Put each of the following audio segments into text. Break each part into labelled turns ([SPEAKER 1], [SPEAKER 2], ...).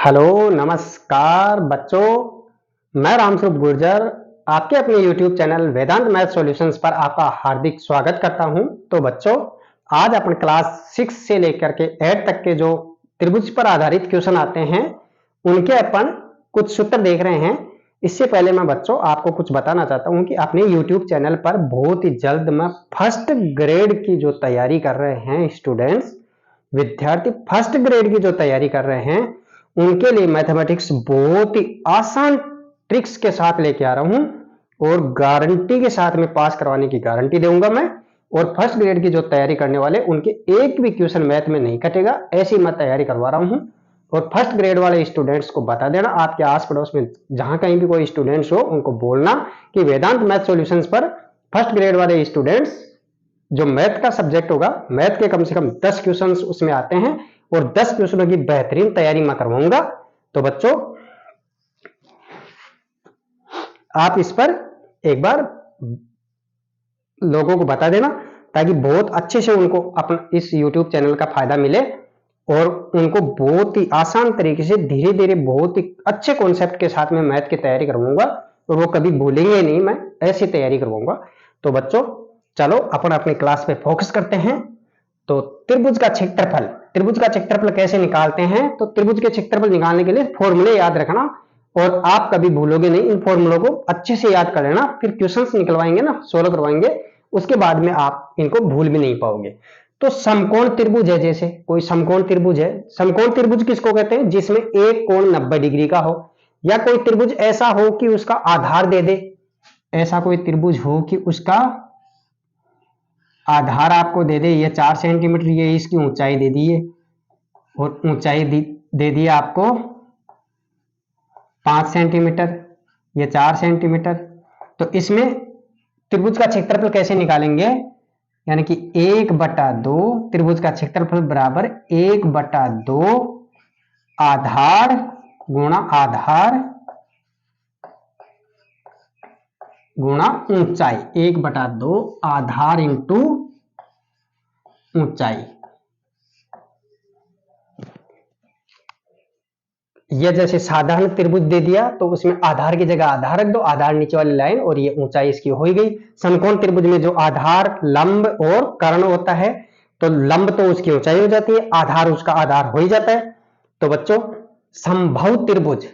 [SPEAKER 1] Hello नमस्कार बच्चों, मैं रामस्वरूप गुर्जर आपके अपने YouTube चैनल वेदांत मैथ सॉल्यूशंस पर आपका हार्दिक स्वागत करता हूं। तो बच्चों, आज अपन क्लास 6 से लेकर के 8 तक के जो त्रिभुज पर आधारित क्वेश्चन आते हैं उनके अपन कुछ सूत्र देख रहे हैं। इससे पहले मैं बच्चों आपको कुछ बताना चाहता हूं कि अपने YouTube चैनल पर बहुत ही जल्द मैं फर्स्ट ग्रेड की जो तैयारी कर रहे हैं स्टूडेंट्स, विद्यार्थी फर्स्ट ग्रेड की जो तैयारी कर रहे हैं उनके लिए मैथमेटिक्स बहुत ही आसान ट्रिक्स के साथ लेके आ रहा हूं और गारंटी के साथ में पास करवाने की गारंटी दूंगा मैं। और फर्स्ट ग्रेड की जो तैयारी करने वाले उनके एक भी क्वेश्चन मैथ में नहीं कटेगा, ऐसी मैं तैयारी करवा रहा हूं। और फर्स्ट ग्रेड वाले स्टूडेंट्स को बता देना, आपके आस पड़ोस में जहां कहीं भी कोई स्टूडेंट्स हो उनको बोलना कि वेदांत मैथ सॉल्यूशंस पर फर्स्ट ग्रेड वाले स्टूडेंट्स जो मैथ का सब्जेक्ट होगा, मैथ के कम से कम 10 क्वेश्चन उसमें आते हैं और 10 क्वेश्चनों की बेहतरीन तैयारी मैं करवाऊंगा। तो बच्चों, आप इस पर एक बार लोगों को बता देना ताकि बहुत अच्छे से उनको अपना इस YouTube चैनल का फायदा मिले और उनको बहुत ही आसान तरीके से धीरे धीरे बहुत ही अच्छे कॉन्सेप्ट के साथ में मैथ की तैयारी करवाऊंगा और वो कभी भूलेंगे नहीं, मैं ऐसी तैयारी करवाऊंगा। तो बच्चों चलो अपन अपनी क्लास पे फोकस करते हैं। तो त्रिभुज का क्षेत्रफल कैसे निकालते हैं? तो त्रिभुज के क्षेत्रफल निकालने के लिए फॉर्मूले याद रखना और आप कभी भूलोगे नहीं, इन फॉर्मूलों को अच्छे से याद कर लेना। फिर क्वेश्चंस निकलवाएंगे ना, सोल्व करवाएंगे, उसके बाद में आप इनको भूल भी नहीं पाओगे। तो समकोण त्रिभुज है, जैसे कोई समकोण त्रिभुज है। समकोण त्रिभुज किसको कहते हैं? जिसमें एक कोण 90 डिग्री का हो, या कोई त्रिभुज ऐसा हो कि उसका आधार दे दे। ऐसा कोई त्रिभुज हो कि उसका आधार आपको दे दे, ये 4 सेंटीमीटर, ये इसकी ऊंचाई दे दी है और ऊंचाई दे दी आपको 5 सेंटीमीटर, ये 4 सेंटीमीटर। तो इसमें त्रिभुज का क्षेत्रफल कैसे निकालेंगे? यानी कि 1/2 त्रिभुज का क्षेत्रफल बराबर 1/2 आधार गुणा ऊंचाई। 1/2 आधार इंटू ऊंचाई। ये जैसे साधारण त्रिभुज दे दिया तो उसमें आधार की जगह आधार रख दो, आधार नीचे वाली लाइन और ये ऊंचाई इसकी हो गई। समकोण त्रिभुज में जो आधार, लंब और कर्ण होता है, तो लंब तो उसकी ऊंचाई हो जाती है, आधार उसका आधार हो ही जाता है। तो बच्चों, समबाहु त्रिभुज,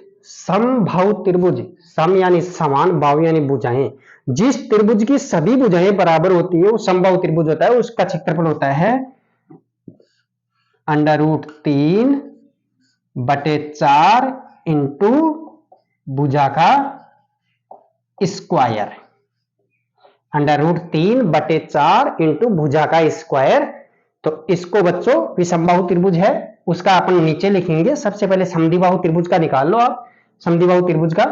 [SPEAKER 1] सम यानी समान, बाहु यानी भुजाएं, जिस त्रिभुज की सभी भुजाएं बराबर होती है वो समबाहु त्रिभुज होता है। उसका क्षेत्रफल होता है √3/4 इंटू भुजा का स्क्वायर। √3/4 इंटू भुजा का स्क्वायर। तो इसको बच्चों विषमबाहु त्रिभुज है, उसका अपन नीचे लिखेंगे। सबसे पहले समद्विबाहु त्रिभुज का निकाल लो आप, समद्विबाहु त्रिभुज का,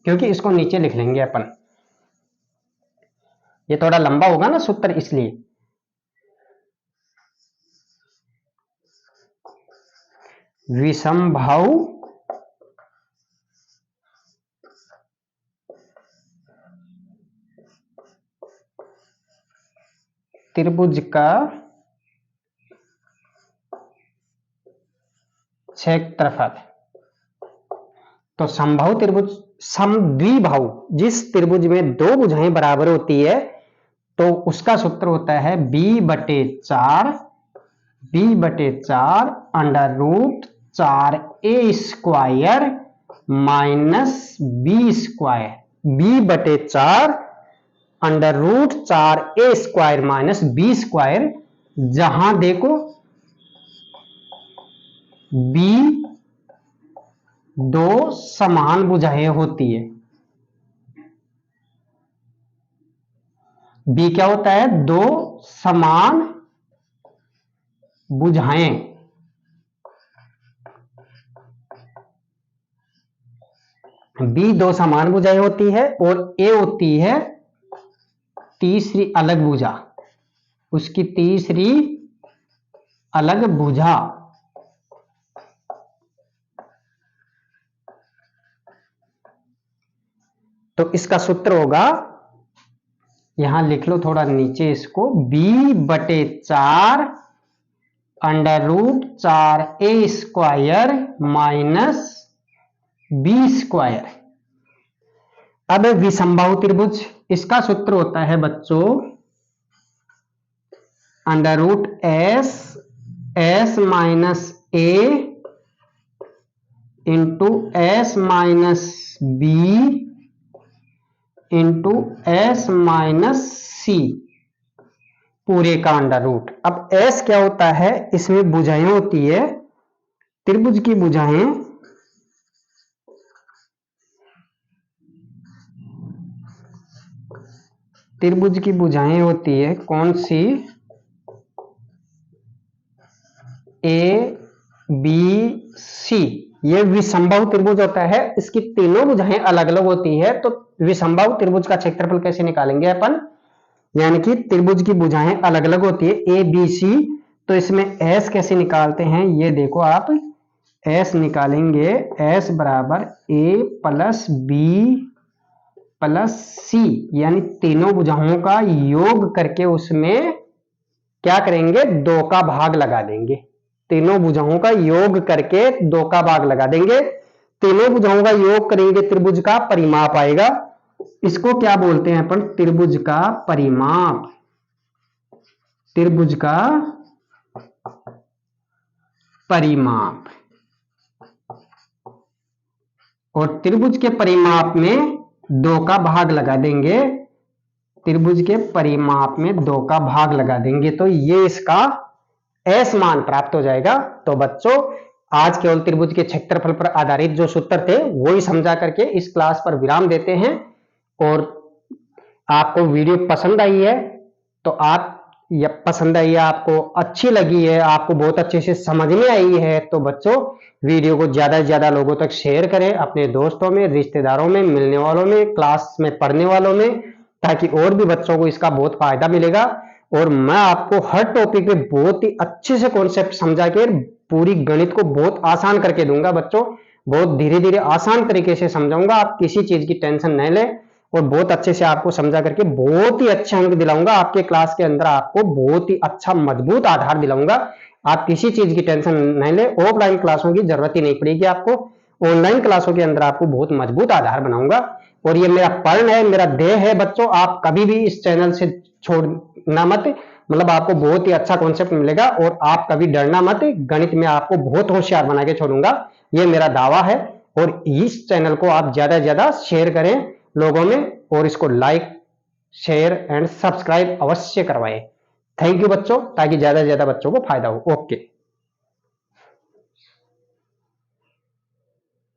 [SPEAKER 1] क्योंकि इसको नीचे लिख लेंगे अपन। ये थोड़ा लंबा होगा ना सूत्र, इसलिए। विषमबाहु त्रिभुज का क्षेत्रफल। तो समबाहु त्रिभुज, समद्विबाहु, जिस त्रिभुज में दो भुजाएं बराबर होती है तो उसका सूत्र होता है b/4 √4a² minus b²। b/4 √4a² minus b², जहां देखो b दो समान भुजाएं होती है। b क्या होता है? दो समान भुजाएं। b दो समान भुजाएं होती है और a होती है तीसरी अलग भुजा, उसकी तीसरी अलग भुजा। तो इसका सूत्र होगा, यहां लिख लो थोड़ा नीचे इसको, b/4 √4a² minus B square. अब विसंबाहु त्रिभुज, इसका सूत्र होता है बच्चों under root s s minus a into s minus b into s minus c पूरे का अंडर रूट। अब एस क्या होता है, इसमें भुजाएं होती है, त्रिभुज की भुजाएं होती है कौन सी, ए बी सी। ये विसंबाहु त्रिभुज होता है, इसकी तीनों भुजाएं अलग अलग होती है। तो विसंबाहु त्रिभुज का क्षेत्रफल कैसे निकालेंगे अपन, यानी कि त्रिभुज की भुजाएं अलग अलग होती है ए बी सी। तो इसमें एस कैसे निकालते हैं, ये देखो आप एस निकालेंगे, एस बराबर ए प्लस बी प्लस सी, यानी तीनों भुजाओं का योग करके उसमें क्या करेंगे, 2 का भाग लगा देंगे। तीनों भुजाओं का योग करके 2 का भाग लगा देंगे। तीनों भुजाओं का योग करेंगे, त्रिभुज का परिमाप आएगा। इसको क्या बोलते हैं अपन, त्रिभुज का परिमाप। त्रिभुज का परिमाप। और त्रिभुज के परिमाप में 2 का भाग लगा देंगे। त्रिभुज के परिमाप में 2 का भाग लगा देंगे तो ये इसका एस मान प्राप्त हो जाएगा। तो बच्चों आज केवल त्रिभुज के क्षेत्रफल पर आधारित जो सूत्र थे वो ही समझा करके इस क्लास पर विराम देते हैं। और आपको वीडियो पसंद आई है तो आप या पसंद आई है, आपको अच्छी लगी है, आपको बहुत अच्छे से समझ में आई है, तो बच्चों वीडियो को ज्यादा से ज्यादा लोगों तक शेयर करें, अपने दोस्तों में, रिश्तेदारों में, मिलने वालों में, क्लास में पढ़ने वालों में, ताकि और भी बच्चों को इसका बहुत फायदा मिलेगा। और मैं आपको हर टॉपिक पे बहुत ही अच्छे से कॉन्सेप्ट समझा के पूरी गणित को बहुत आसान करके दूंगा बच्चों। बहुत धीरे धीरे आसान तरीके से समझाऊंगा, आप किसी चीज की टेंशन नहीं लें। और बहुत अच्छे से आपको समझा करके बहुत ही अच्छे अंक दिलाऊंगा आपके क्लास के अंदर, आपको बहुत ही अच्छा मजबूत आधार दिलाऊंगा। आप किसी चीज की टेंशन नहीं ले, ऑफलाइन क्लासों की जरूरत ही नहीं पड़ेगी आपको, ऑनलाइन क्लासों के अंदर आपको बहुत मजबूत आधार बनाऊंगा। और ये मेरा पर्ण है, मेरा देह है बच्चों, आप कभी भी इस चैनल से छोड़ना मत, मतलब आपको बहुत ही अच्छा कॉन्सेप्ट मिलेगा और आप कभी डरना मत। गणित में आपको बहुत होशियार बना के छोड़ूंगा, ये मेरा दावा है। और इस चैनल को आप ज्यादा से ज्यादा शेयर करें लोगों में, और इसको लाइक शेयर एंड सब्सक्राइब अवश्य करवाएं। थैंक यू बच्चों, ताकि ज्यादा से ज्यादा बच्चों को फायदा हो। ओके।